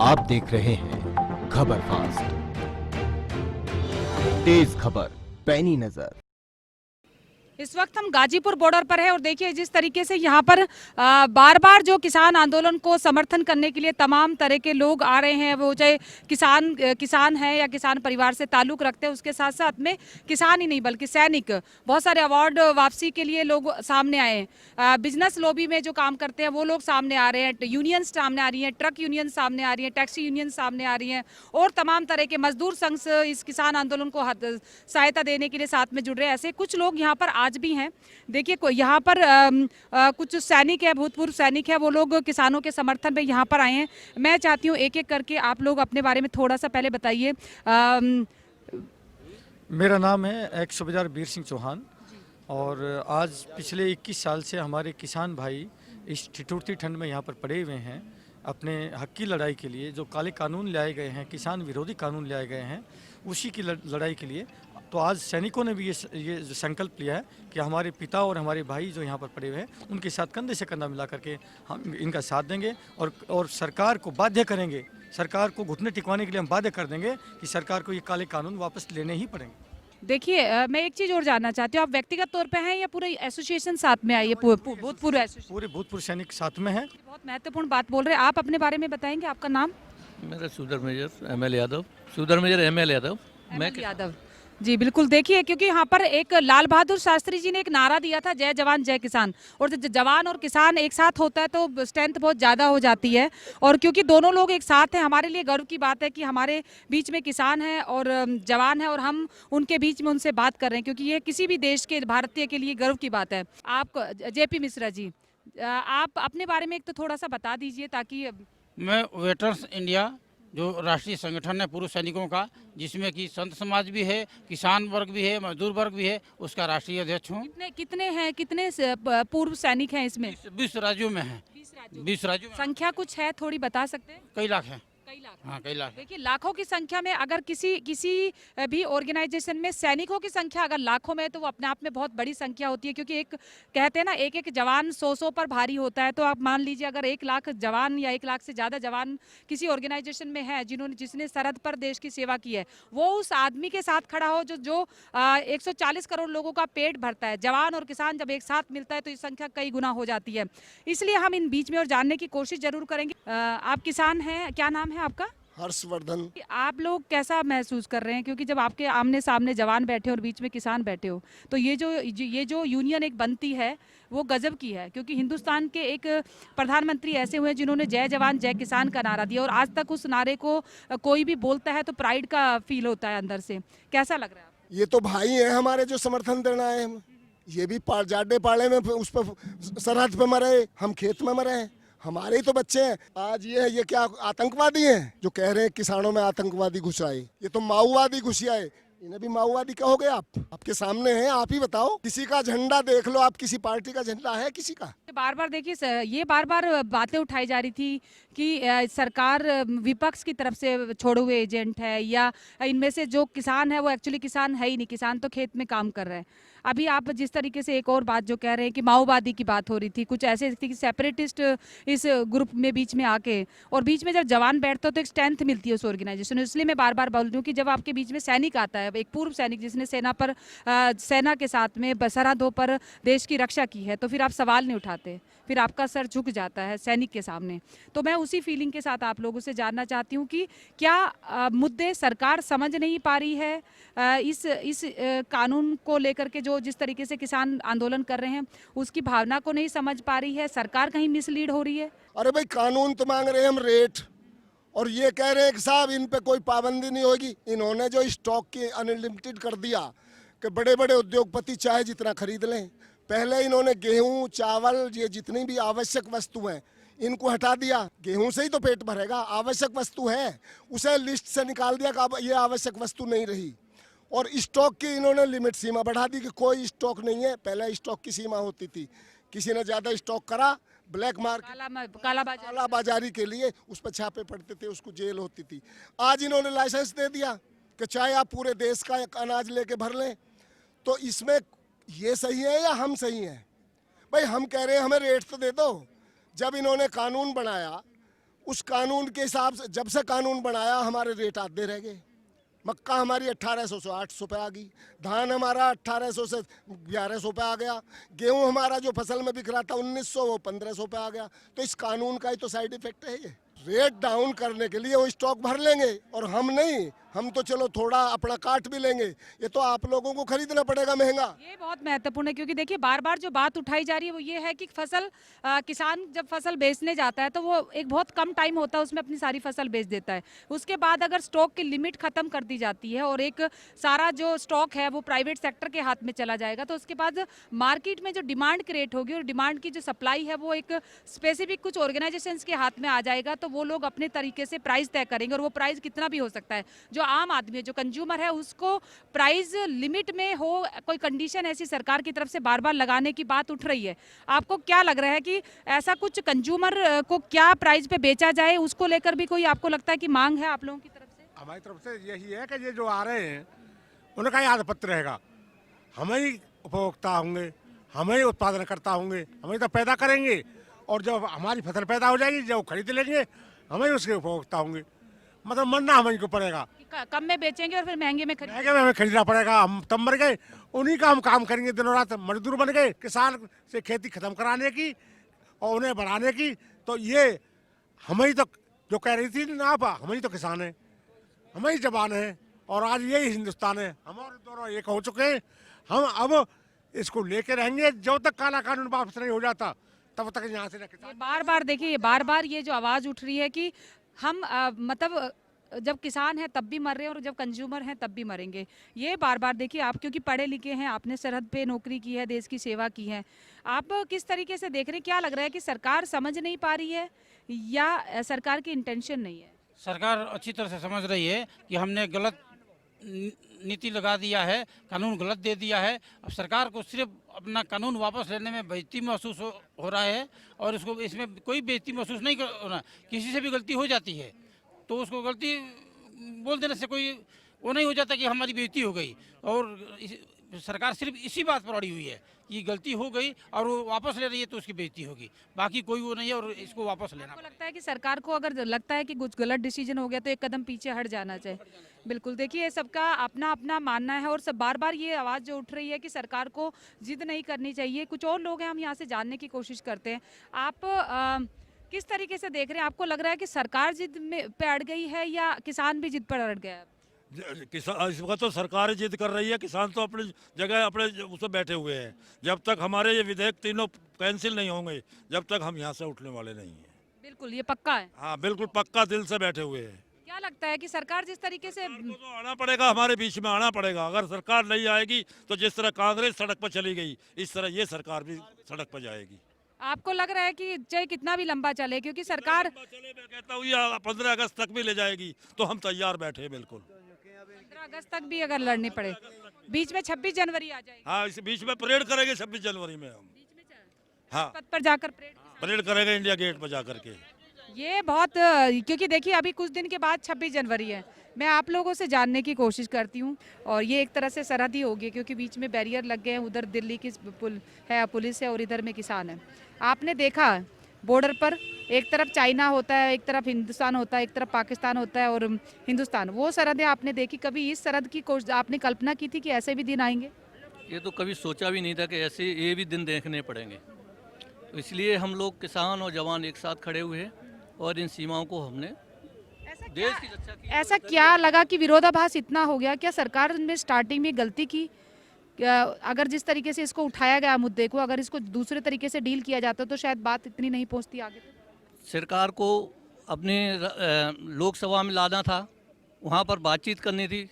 आप देख रहे हैं खबर फास्ट, तेज खबर, पैनी नजर। इस वक्त हम गाजीपुर बॉर्डर पर है और देखिए जिस तरीके से यहाँ पर बार बार जो किसान आंदोलन को समर्थन करने के लिए तमाम तरह के लोग आ रहे हैं, वो चाहे किसान हैं या किसान परिवार से ताल्लुक़ रखते हैं, उसके साथ साथ में किसान ही नहीं बल्कि सैनिक, बहुत सारे अवार्ड वापसी के लिए लोग सामने आए हैं। बिजनेस लॉबी में जो काम करते हैं वो लोग सामने आ रहे हैं, यूनियंस सामने आ रही हैं, ट्रक यूनियन सामने आ रही हैं, टैक्सी यूनियन सामने आ रही हैं और तमाम तरह के मजदूर संघ इस किसान आंदोलन को सहायता देने के लिए साथ में जुड़ रहे हैं। ऐसे कुछ लोग यहाँ पर आज भी हैं। देखिए यहाँ पर कुछ सैनिक है, भूतपूर्व सैनिक है, वो लोग किसानों के समर्थन में यहाँ पर आए हैं। मैं चाहती हूँ एक एक करके आप लोग अपने बारे में थोड़ा सा पहले बताइए। मेरा नाम है एक्स सूबेदार वीर सिंह चौहान और आज पिछले 21 साल से हमारे किसान भाई इस ठिठुरती ठंड में यहाँ पर पड़े हुए हैं अपने हक की लड़ाई के लिए। जो काले कानून लाए गए हैं, किसान विरोधी कानून लाए गए हैं, उसी की लड़ाई के लिए। तो आज सैनिकों ने भी ये संकल्प लिया है कि हमारे पिता और हमारे भाई जो यहाँ पर पड़े हुए हैं उनके साथ कंधे से कंधा मिला करके हम इनका साथ देंगे और सरकार को बाध्य करेंगे, सरकार को घुटने टिकवाने के लिए हम बाध्य कर देंगे कि सरकार को ये काले कानून वापस लेने ही पड़ेंगे। देखिए मैं एक चीज़ और जानना चाहती हूँ, आप व्यक्तिगत तौर पे हैं या पूरे एसोसिएशन साथ में आई है? भूतपूर्व एसोसिएशन, पूरे भूतपूर्व सैनिक साथ में हैं। बहुत महत्वपूर्ण बात बोल रहे हैं। आप अपने बारे में बताएंगे, आपका नाम? मेरा सुधर मेजर एमएल यादव, सुधर मेजर एमएल यादव। मैं यादव जी, बिल्कुल। देखिए क्योंकि यहाँ पर एक लाल बहादुर शास्त्री जी ने एक नारा दिया था, जय जवान जय किसान, और जब जवान और किसान एक साथ होता है तो स्ट्रेंथ बहुत ज़्यादा हो जाती है। और क्योंकि दोनों लोग एक साथ हैं, हमारे लिए गर्व की बात है कि हमारे बीच में किसान हैं और जवान हैं और हम उनके बीच में उनसे बात कर रहे हैं, क्योंकि ये किसी भी देश के भारतीय के लिए गर्व की बात है। आप जेपी मिश्रा जी, आप अपने बारे में एक तो थोड़ा सा बता दीजिए ताकि। मैं वेटरन्स इंडिया जो राष्ट्रीय संगठन है पूर्व सैनिकों का, जिसमें कि संत समाज भी है, किसान वर्ग भी है, मजदूर वर्ग भी है, उसका राष्ट्रीय अध्यक्ष हूँ। कितने पूर्व सैनिक हैं इसमें? 20 राज्यों में है। 20 राज्यों में संख्या कुछ है, थोड़ी बता सकते हैं? कई लाख है। कई लाख? हाँ, कई लाख। देखिए लाखों की संख्या में अगर किसी भी ऑर्गेनाइजेशन में सैनिकों की संख्या अगर लाखों में है तो वो अपने आप में बहुत बड़ी संख्या होती है, क्योंकि एक कहते हैं ना एक एक जवान 100 पर भारी होता है। तो आप मान लीजिए अगर 1 लाख जवान या 1 लाख से ज़्यादा जवान किसी ऑर्गेनाइजेशन में है जिसने सरहद पर देश की सेवा की है, वो उस आदमी के साथ खड़ा हो जो 140 करोड़ लोगों का पेट भरता है। जवान और किसान जब एक साथ मिलता है तो ये संख्या कई गुना हो जाती है। इसलिए हम इन बीच में और जानने की कोशिश जरूर करेंगे। आप किसान हैं, क्या नाम है आपका? हर्षवर्धन। आप लोग कैसा महसूस कर रहे हैं, क्योंकि जब आपके आमने सामने जवान बैठे और बीच में किसान बैठे हो, तो ये जो यूनियन एक बनती है वो गजब की है, क्योंकि हिंदुस्तान के एक प्रधानमंत्री ऐसे हुए जिन्होंने जय जवान जय किसान का नारा दिया और आज तक उस नारे को कोई भी बोलता है तो प्राइड का फील होता है अंदर से। कैसा लग रहा है आपको? ये तो भाई हैं हमारे जो समर्थन देना है। ये भी जाडे पाड़े में उस पर सरहद पे मरे, हम खेत में मरे हैं, हमारे ही तो बच्चे हैं। आज ये क्या आतंकवादी हैं जो कह रहे हैं किसानों में आतंकवादी घुस आए? ये तो माओवादी घुस आए। इन्हें भी माओवादी कहोगे आप? आपके सामने हैं, आप ही बताओ। किसी का झंडा देख लो आप, किसी पार्टी का झंडा है किसी का? बार बार देखिए ये बार बार बातें उठाई जा रही थी कि सरकार विपक्ष की तरफ से छोड़े हुए एजेंट है, या इनमें से जो किसान है वो एक्चुअली किसान है ही नहीं, किसान तो खेत में काम कर रहे हैं। अभी आप जिस तरीके से एक और बात जो कह रहे हैं कि माओवादी की बात हो रही थी, कुछ ऐसे थी कि सेपरेटिस्ट इस ग्रुप में बीच में आके, और बीच में जब जवान बैठते हो तो एक स्ट्रेंथ मिलती है उस ऑर्गेनाइजेशन। इसलिए मैं बार बार बोल रही हूँ कि जब आपके बीच में सैनिक आता है, एक पूर्व सैनिक जिसने सेना के साथ में सरहदों पर देश की रक्षा की है, तो फिर आप सवाल नहीं उठाते, फिर आपका सर झुक जाता है सैनिक के सामने। तो मैं उसी फीलिंग के साथ आप लोगों से जानना चाहती हूँ कि क्या मुद्दे सरकार समझ नहीं पा रही है इस कानून को लेकर के, जो जिस तरीके से किसान आंदोलन कर रहे हैं उसकी भावना को नहीं समझ पा रही है? सरकार कहीं मिसलीड हो रही है? अरे भाई कानून तो मांग रहे हैं हम रेट, और ये कह रहे हैं कि साहब इन पे कोई पाबंदी नहीं होगी। इन्होंने जो स्टॉक की अनलिमिटेड कर दिया कि बड़े बड़े उद्योगपति चाहे जितना खरीद लें। पहले इन्होंने गेहूं, चावल, ये जितनी भी आवश्यक वस्तु हैं इनको हटा दिया। गेहूं से ही तो पेट भरेगा, आवश्यक वस्तु है, उसे लिस्ट से निकाल दिया कि अब ये आवश्यक वस्तु नहीं रही। और स्टॉक की इन्होंने लिमिट सीमा बढ़ा दी कि कोई स्टॉक नहीं है। पहले स्टॉक की सीमा होती थी, किसी ने ज़्यादा स्टॉक करा, ब्लैक मार्केट, काला बाजारी के लिए उस पर छापे पड़ते थे, उसको जेल होती थी। आज इन्होंने लाइसेंस दे दिया कि चाहे आप पूरे देश का अनाज लेके भर लें। तो इसमें ये सही है या हम सही हैं? भाई हम कह रहे हैं हमें रेट तो दे दो। जब इन्होंने कानून बनाया उस कानून के हिसाब से जब से कानून बनाया हमारे रेट आधे रह गए। मक्का हमारी 1800 से 800 पे आ गई, धान हमारा 1800 से 1100 पे आ गया, गेहूं हमारा जो फसल में बिक रहा था 1900 वो 1500 पे आ गया। तो इस कानून का ही तो साइड इफेक्ट है ये। रेट डाउन करने के लिए वो स्टॉक भर लेंगे और हम नहीं, हम तो चलो थोड़ा अपना काट भी लेंगे, ये तो आप लोगों को खरीदना पड़ेगा महंगा। ये बहुत महत्वपूर्ण है क्योंकि देखिए बार बार जो बात उठाई जा रही है वो ये है कि फसल किसान जब फसल बेचने जाता है तो वो एक बहुत कम टाइम होता है उसमें अपनी सारी फसल बेच देता है। उसके बाद अगर स्टॉक की लिमिट खत्म कर दी जाती है और एक सारा जो स्टॉक है वो प्राइवेट सेक्टर के हाथ में चला जाएगा तो उसके बाद मार्केट में जो डिमांड क्रिएट होगी और डिमांड की जो सप्लाई है वो एक स्पेसिफिक कुछ ऑर्गेनाइजेशंस के हाथ में आ जाएगा। तो वो लोग अपने तरीके से प्राइस तय करेंगे और वो प्राइस कितना भी हो सकता है। जो आम आदमी है, जो कंज्यूमर है, उसको प्राइस लिमिट में हो, कोई कंडीशन ऐसी सरकार की तरफ से बार बार लगाने की बात उठ रही है। आपको क्या लग रहा है कि ऐसा कुछ कंज्यूमर को क्या प्राइस पे बेचा जाए, उसको लेकर भी कोई आपको लगता है कि मांग है आप लोगों की तरफ से? हमारी तरफ से यही है कि ये जो आ रहे हैं उनका ही आधिपत्य रहेगा। हम ही उपभोक्ता होंगे, हम ही उत्पादन करता होंगे, हम ही तो पैदा करेंगे और जब हमारी फसल पैदा हो जाएगी जब खरीद लेंगे हम ही उसके उपभोक्ता होंगे। मतलब मरना हम ही को पड़ेगा, कम में बेचेंगे और फिर महंगे में खरीदेंगे। महंगे में हमें खरीदना पड़ेगा। हम तब मर गए, उन्हीं का हम काम करेंगे दिनों रात, मजदूर बन गए किसान से खेती खत्म कराने की और उन्हें बढ़ाने की। तो ये हम ही तो जो कह रही थी ना आप, हम ही तो किसान हैं, हम ही जवान हैं और आज यही हिंदुस्तान है। हम और दोनों एक हो चुके हैं। हम अब इसको लेके रहेंगे जब तक काला कानून वापस नहीं हो जाता तब तक यहाँ से न किसान। बार बार देखिए, बार बार ये जो आवाज़ उठ रही है कि हम मतलब जब किसान हैं तब भी मर रहे हैं और जब कंज्यूमर हैं तब भी मरेंगे। ये बार बार देखिए, आप क्योंकि पढ़े लिखे हैं, आपने सरहद पे नौकरी की है, देश की सेवा की है, आप किस तरीके से देख रहे हैं? क्या लग रहा है कि सरकार समझ नहीं पा रही है या सरकार की इंटेंशन नहीं है? सरकार अच्छी तरह से समझ रही है कि हमने गलत नीति लगा दिया है, कानून गलत दे दिया है। अब सरकार को सिर्फ अपना कानून वापस लेने में बेइज्जती महसूस हो रहा है और इसको इसमें कोई बेइज्जती महसूस नहीं हो रहा। किसी से भी गलती हो जाती है तो उसको गलती बोल देने से कोई वो नहीं हो जाता कि हमारी बेइज्जती हो गई। और सरकार सिर्फ इसी बात पर अड़ी हुई है कि गलती हो गई और वो वापस ले रही है तो उसकी बेइज्जती होगी, बाकी कोई वो नहीं है और इसको वापस लेना। आपको लगता है कि सरकार को अगर लगता है कि कुछ गलत डिसीजन हो गया तो एक कदम पीछे हट जाना चाहिए? बिल्कुल, देखिए सबका अपना अपना मानना है और सब बार बार ये आवाज़ जो उठ रही है कि सरकार को जिद नहीं करनी चाहिए। कुछ और लोग हैं, हम यहाँ से जानने की कोशिश करते हैं। आप किस तरीके से देख रहे हैं? आपको लग रहा है कि सरकार जिद में पे अड़ गई है या किसान भी जिद पर अड़ गया है? किसान इस वक्त तो सरकार जिद कर रही है, किसान तो अपनी जगह अपने उस पर बैठे हुए हैं। जब तक हमारे ये विधेयक तीनों कैंसिल नहीं होंगे जब तक हम यहाँ से उठने वाले नहीं हैं। बिल्कुल, ये पक्का है। हाँ बिल्कुल पक्का दिल से बैठे हुए हैं। क्या लगता है कि सरकार जिस तरीके से सरकार को तो आना पड़ेगा, हमारे बीच में आना पड़ेगा। अगर सरकार नहीं आएगी तो जिस तरह कांग्रेस सड़क पर चली गई इस तरह ये सरकार भी सड़क पर जाएगी। आपको लग रहा है कि चाहे कितना भी लंबा चले, क्योंकि सरकार चले मैं कहता हूँ ये 15 अगस्त तक भी ले जाएगी तो हम तैयार बैठे हैं बिल्कुल। 15 अगस्त तक भी अगर लड़नी पड़े, बीच में 26 जनवरी आ जाएगी। हाँ इस बीच में परेड करेंगे 26 जनवरी में हम। हाँ पद पर जाकर परेड करेंगे इंडिया गेट पर जा करके। ये बहुत क्योंकि देखिए अभी कुछ दिन के बाद 26 जनवरी है। मैं आप लोगों से जानने की कोशिश करती हूँ और ये एक तरह से सरहद ही होगी क्योंकि बीच में बैरियर लग गए हैं। उधर दिल्ली की पुलिस है और इधर में किसान है। आपने देखा बॉर्डर पर एक तरफ चाइना होता है, एक तरफ हिंदुस्तान होता है, एक तरफ पाकिस्तान होता है और हिंदुस्तान, वो सरहदें आपने देखी। कभी इस सरहद की आपने कल्पना की थी कि ऐसे भी दिन आएंगे? ये तो कभी सोचा भी नहीं था कि ऐसे ये भी दिन देखने पड़ेंगे। तो इसलिए हम लोग किसान और जवान एक साथ खड़े हुए हैं और इन सीमाओं को हमने देश की रक्षा की। ऐसा क्या लगा कि विरोधाभास इतना हो गया? क्या सरकार ने स्टार्टिंग में गलती की? अगर जिस तरीके से इसको उठाया गया मुद्दे को, अगर इसको दूसरे तरीके से डील किया जाता तो शायद बात इतनी नहीं पहुंचती आगे तक। सरकार को अपने लोकसभा में लाना था, वहाँ पर बातचीत करनी थी,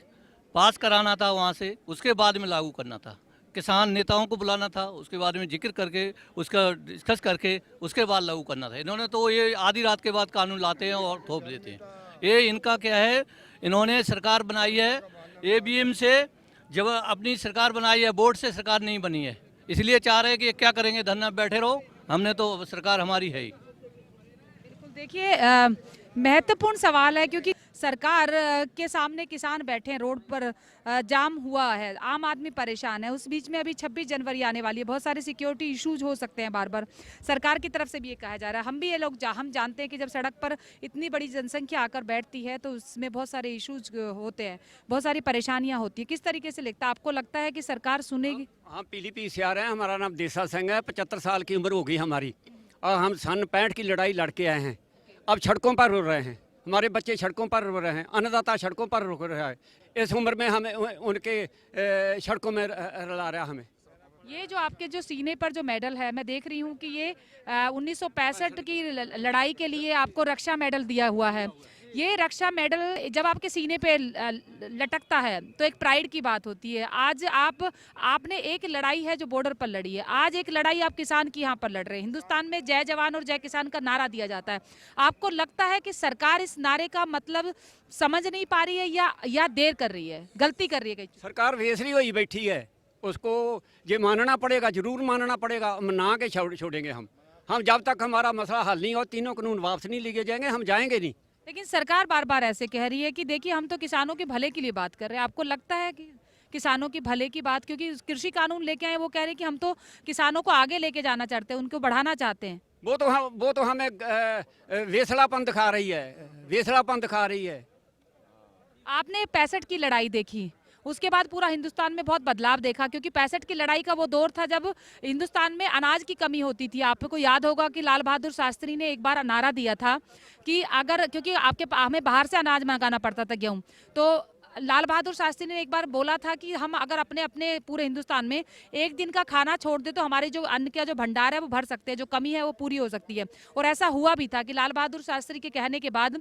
पास कराना था वहाँ से, उसके बाद में लागू करना था। किसान नेताओं को बुलाना था, उसके बारे में जिक्र करके उसका डिस्कस करके उसके बाद लागू करना था। इन्होंने तो ये आधी रात के बाद कानून लाते हैं और थोप देते हैं। ये इनका क्या है, इन्होंने सरकार बनाई है ABM से, जब अपनी सरकार बनाई है, बोर्ड से सरकार नहीं बनी है, इसलिए चाह रहे हैं कि क्या करेंगे, धरना बैठे रहो, हमने तो सरकार हमारी है ही। बिल्कुल, देखिए महत्वपूर्ण सवाल है क्योंकि सरकार के सामने किसान बैठे हैं, रोड पर जाम हुआ है, आम आदमी परेशान है। उस बीच में अभी 26 जनवरी आने वाली है, बहुत सारे सिक्योरिटी इश्यूज हो सकते हैं बार बार। सरकार की तरफ से भी ये कहा जा रहा है, हम भी ये लोग हम जानते हैं कि जब सड़क पर इतनी बड़ी जनसंख्या आकर बैठती है तो उसमें बहुत सारे इश्यूज होते हैं, बहुत सारी परेशानियाँ होती है। किस तरीके से लगता है आपको, लगता है कि सरकार सुनेगी? हम पीलीपीत से आ रहे हैं, हमारा नाम देसा सिंह है, 75 साल की उम्र हो गई हमारी और हम सन 65 की लड़ाई लड़के आए हैं। अब सड़कों पर रो रहे हैं, हमारे बच्चे सड़कों पर रो रहे हैं, अन्नदाता सड़कों पर रो रहा है। इस उम्र में हमें उनके सड़कों में रला रहा हमें। ये जो आपके जो सीने पर जो मेडल है, मैं देख रही हूँ कि ये 1965 की लड़ाई के लिए आपको रक्षा मेडल दिया हुआ है। ये रक्षा मेडल जब आपके सीने पे लटकता है तो एक प्राइड की बात होती है। आज आपने एक लड़ाई है जो बॉर्डर पर लड़ी है, आज एक लड़ाई आप किसान की यहाँ पर लड़ रहे हैं। हिंदुस्तान में जय जवान और जय किसान का नारा दिया जाता है। आपको लगता है कि सरकार इस नारे का मतलब समझ नहीं पा रही है या देर कर रही है, गलती कर रही है? सरकार वेसरी हुई बैठी है, उसको ये मानना पड़ेगा, जरूर मानना पड़ेगा। ना के छोड़ेंगे हम जब तक हमारा मसला हल नहीं हो, तीनों कानून वापस नहीं लिए जाएंगे, हम जाएंगे नहीं। लेकिन सरकार बार बार ऐसे कह रही है कि देखिए हम तो किसानों के भले के लिए बात कर रहे हैं। आपको लगता है कि किसानों की भले की बात, क्योंकि कृषि कानून लेके आए, वो कह रहे हैं कि हम तो किसानों को आगे लेके जाना चाहते हैं, उनको बढ़ाना चाहते हैं। वो तो हमें वेसलापन दिखा रही है, वेसलापन दिखा रही है। आपने 65 की लड़ाई देखी, उसके बाद पूरा हिंदुस्तान में बहुत बदलाव देखा, क्योंकि 65 की लड़ाई का वो दौर था जब हिंदुस्तान में अनाज की कमी होती थी। आपको याद होगा कि लाल बहादुर शास्त्री ने एक बार नारा दिया था कि अगर, क्योंकि हमें बाहर से अनाज मंगाना पड़ता था, गेहूं, तो लाल बहादुर शास्त्री ने एक बार बोला था कि हम अगर अपने पूरे हिंदुस्तान में एक दिन का खाना छोड़ दे तो हमारे जो अन्न का जो भंडार है वो भर सकते हैं, जो कमी है वो पूरी हो सकती है। और ऐसा हुआ भी था कि लाल बहादुर शास्त्री के कहने के बाद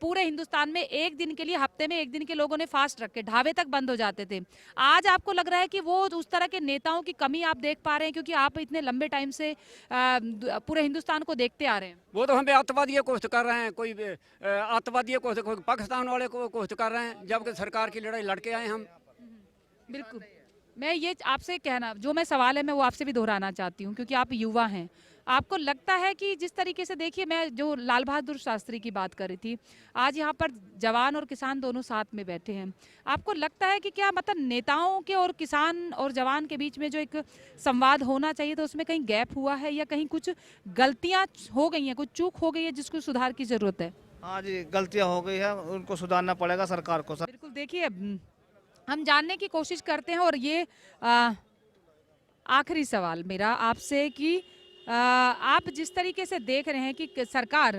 पूरे हिंदुस्तान में एक दिन के लिए, हफ्ते में एक दिन के लोगों ने फास्ट रखे, ढाबे तक बंद हो जाते थे। आज आपको लग रहा है कि वो उस तरह के नेताओं की कमी आप देख पा रहे हैं, क्योंकि आप इतने लंबे टाइम से पूरे हिंदुस्तान को देखते आ रहे हैं? वो तो हमें आतंकवादी कोशिश कर रहे हैं, कोई आतंकवादी कोई पाकिस्तान वाले को कोशिश कर रहे हैं, जबकि सरकार की लड़ाई लड़के आए हम। बिल्कुल, मैं ये आपसे कहना, जो मैं सवाल है मैं वो आपसे भी दोहराना चाहती हूँ, क्योंकि आप युवा हैं। आपको लगता है कि जिस तरीके से, देखिए मैं जो लाल बहादुर शास्त्री की बात कर रही थी, आज यहाँ पर जवान और किसान दोनों साथ में बैठे हैं, आपको लगता है कि क्या मतलब नेताओं के और किसान और जवान के बीच में जो एक संवाद होना चाहिए तो उसमें कहीं गैप हुआ है, या कहीं कुछ गलतियाँ हो गई हैं, कुछ चूक हो गई है जिसको सुधार की ज़रूरत है? हाँ जी, गलतियाँ हो गई है, उनको सुधारना पड़ेगा सरकार को। बिल्कुल, देखिए हम जानने की कोशिश करते हैं, और ये आखिरी सवाल मेरा आपसे कि आप जिस तरीके से देख रहे हैं कि सरकार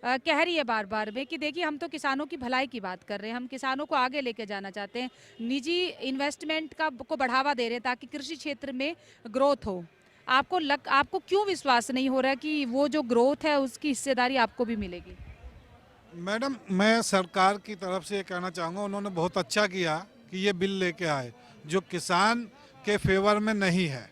कह रही है बार बार में कि देखिए हम तो किसानों की भलाई की बात कर रहे हैं, हम किसानों को आगे लेके जाना चाहते हैं, निजी इन्वेस्टमेंट को बढ़ावा दे रहे हैं ताकि कृषि क्षेत्र में ग्रोथ हो। आपको क्यों विश्वास नहीं हो रहा कि वो जो ग्रोथ है उसकी हिस्सेदारी आपको भी मिलेगी? मैडम, मैं सरकार की तरफ से ये कहना चाहूँगा, उन्होंने बहुत अच्छा किया कि ये बिल लेके आए जो किसान के फेवर में नहीं है।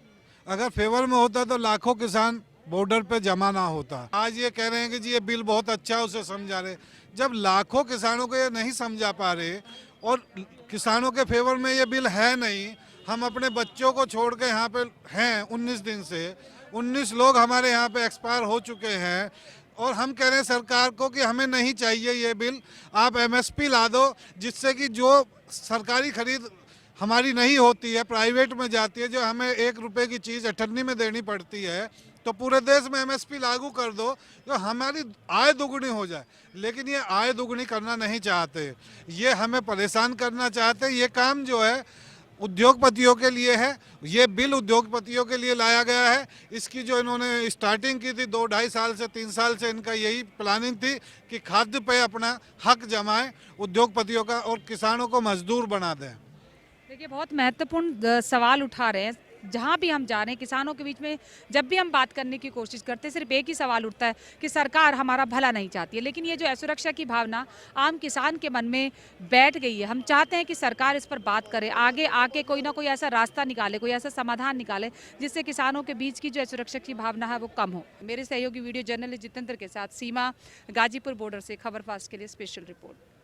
अगर फेवर में होता तो लाखों किसान बॉर्डर पे जमा ना होता। आज ये कह रहे हैं कि जी ये बिल बहुत अच्छा है, उसे समझा रहे। जब लाखों किसानों को ये नहीं समझा पा रहे और किसानों के फेवर में ये बिल है नहीं, हम अपने बच्चों को छोड़ के यहाँ पे हैं 19 दिन से, 19 लोग हमारे यहाँ पे एक्सपायर हो चुके हैं, और हम कह रहे हैं सरकार को कि हमें नहीं चाहिए ये बिल, आप एमएसपी ला दो, जिससे कि जो सरकारी खरीद हमारी नहीं होती है, प्राइवेट में जाती है, जो हमें 1 रुपए की चीज़ अठन्नी में देनी पड़ती है, तो पूरे देश में एमएसपी लागू कर दो तो हमारी आय दुगनी हो जाए। लेकिन ये आय दुगनी करना नहीं चाहते, ये हमें परेशान करना चाहते। ये काम जो है उद्योगपतियों के लिए है, ये बिल उद्योगपतियों के लिए लाया गया है। इसकी जो इन्होंने स्टार्टिंग की थी 2-2.5 साल से 3 साल से, इनका यही प्लानिंग थी कि खाद्य पे अपना हक जमाएं उद्योगपतियों का और किसानों को मजदूर बना दें। देखिए बहुत महत्वपूर्ण सवाल उठा रहे हैं। जहाँ भी हम जा रहे हैं किसानों के बीच में, जब भी हम बात करने की कोशिश करते हैं सिर्फ एक ही सवाल उठता है कि सरकार हमारा भला नहीं चाहती है। लेकिन ये जो असुरक्षा की भावना आम किसान के मन में बैठ गई है, हम चाहते हैं कि सरकार इस पर बात करे, आगे आके कोई ना कोई ऐसा रास्ता निकाले, कोई ऐसा समाधान निकाले जिससे किसानों के बीच की जो असुरक्षा की भावना है वो कम हो। मेरे सहयोगी वीडियो जर्नलिस्ट जितेंद्र के साथ सीमा, गाजीपुर बॉर्डर से खबर फास्ट के लिए स्पेशल रिपोर्ट।